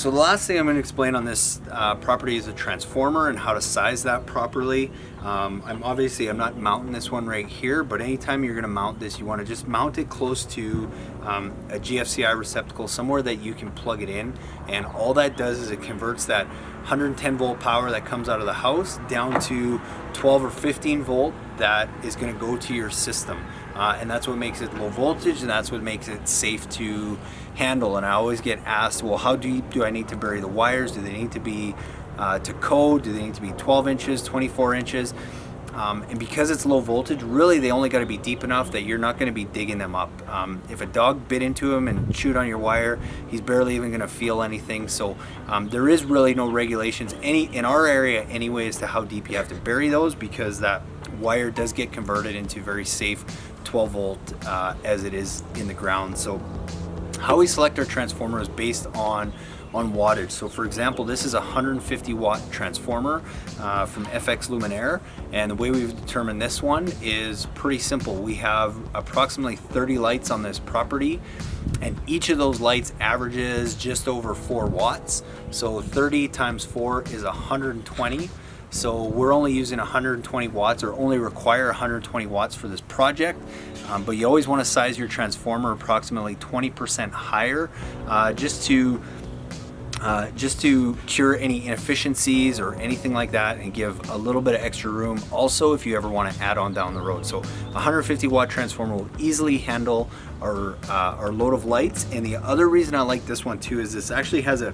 So the last thing I'm going to explain on this property is a transformer and how to size that properly. I'm not mounting this one right here, but anytime you're going to mount this, you want to just mount it close to a GFCI receptacle, somewhere that you can plug it in. And all that does is it converts that 110 volt power that comes out of the house down to 12 or 15 volt that is going to go to your system. And that's what makes it low voltage, and that's what makes it safe to handle. And I always get asked, well, how deep do I need to bury the wires? Do they need to be to code? Do they need to be 12 inches, 24 inches? And because it's low voltage, really they only got to be deep enough that you're not going to be digging them up. If a dog bit into him and chewed on your wire, he's barely even going to feel anything. So there is really no regulations in our area anyway as to how deep you have to bury those, because that wire does get converted into very safe 12 volt as it is in the ground. So how we select our transformer is based on wattage. So for example, this is a 150 watt transformer from FX Luminaire, and the way we've determined this one is pretty simple. We have approximately 30 lights on this property, and each of those lights averages just over 4 watts. So 30 times 4 is 120. So we're only using 120 watts, or only require 120 watts for this project. But you always want to size your transformer approximately 20% higher, just to cure any inefficiencies or anything like that, and give a little bit of extra room also if you ever want to add on down the road. So a 150 watt transformer will easily handle our load of lights. And the other reason I like this one too is this actually has a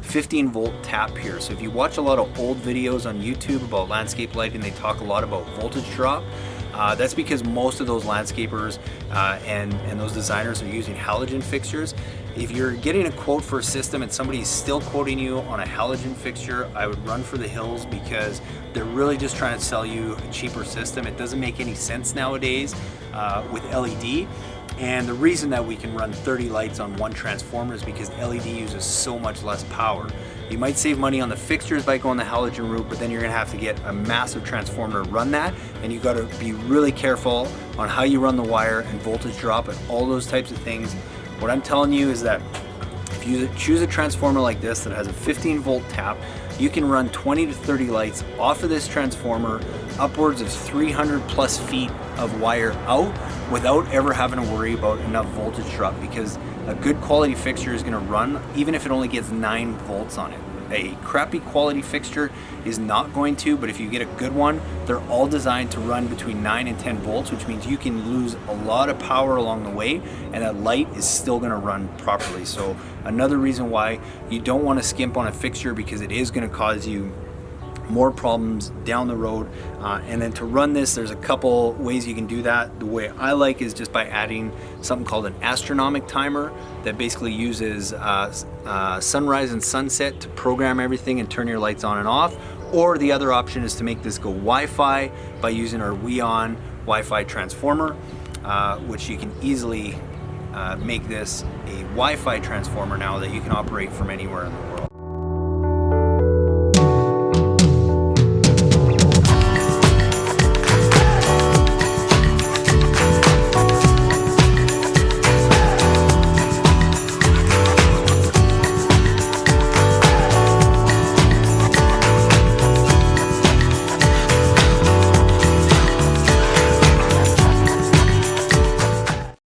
15 volt tap here. So if you watch a lot of old videos on YouTube about landscape lighting, they talk a lot about voltage drop. That's because most of those landscapers and those designers are using halogen fixtures. If you're getting a quote for a system and somebody's still quoting you on a halogen fixture, I would run for the hills, because they're really just trying to sell you a cheaper system. It doesn't make any sense nowadays with LED. And the reason that we can run 30 lights on one transformer is because LED uses so much less power. You might save money on the fixtures by going the halogen route, but then you're gonna have to get a massive transformer to run that, and you gotta be really careful on how you run the wire and voltage drop and all those types of things. What I'm telling you is that if you choose a transformer like this that has a 15 volt tap, you can run 20 to 30 lights off of this transformer, upwards of 300 plus feet of wire out, without ever having to worry about enough voltage drop, because a good quality fixture is going to run even if it only gets 9 volts on it. A crappy quality fixture is not going to, but if you get a good one, they're all designed to run between 9 and 10 volts, which means you can lose a lot of power along the way, and that light is still going to run properly. So another reason why you don't want to skimp on a fixture, because it is going to cause you more problems down the road. And then to run this, there's a couple ways you can do that. The way I like is just by adding something called an astronomic timer that basically uses sunrise and sunset to program everything and turn your lights on and off. Or the other option is to make this go Wi-Fi by using our WeOn Wi-Fi transformer, which you can easily make this a Wi-Fi transformer now that you can operate from anywhere in the world.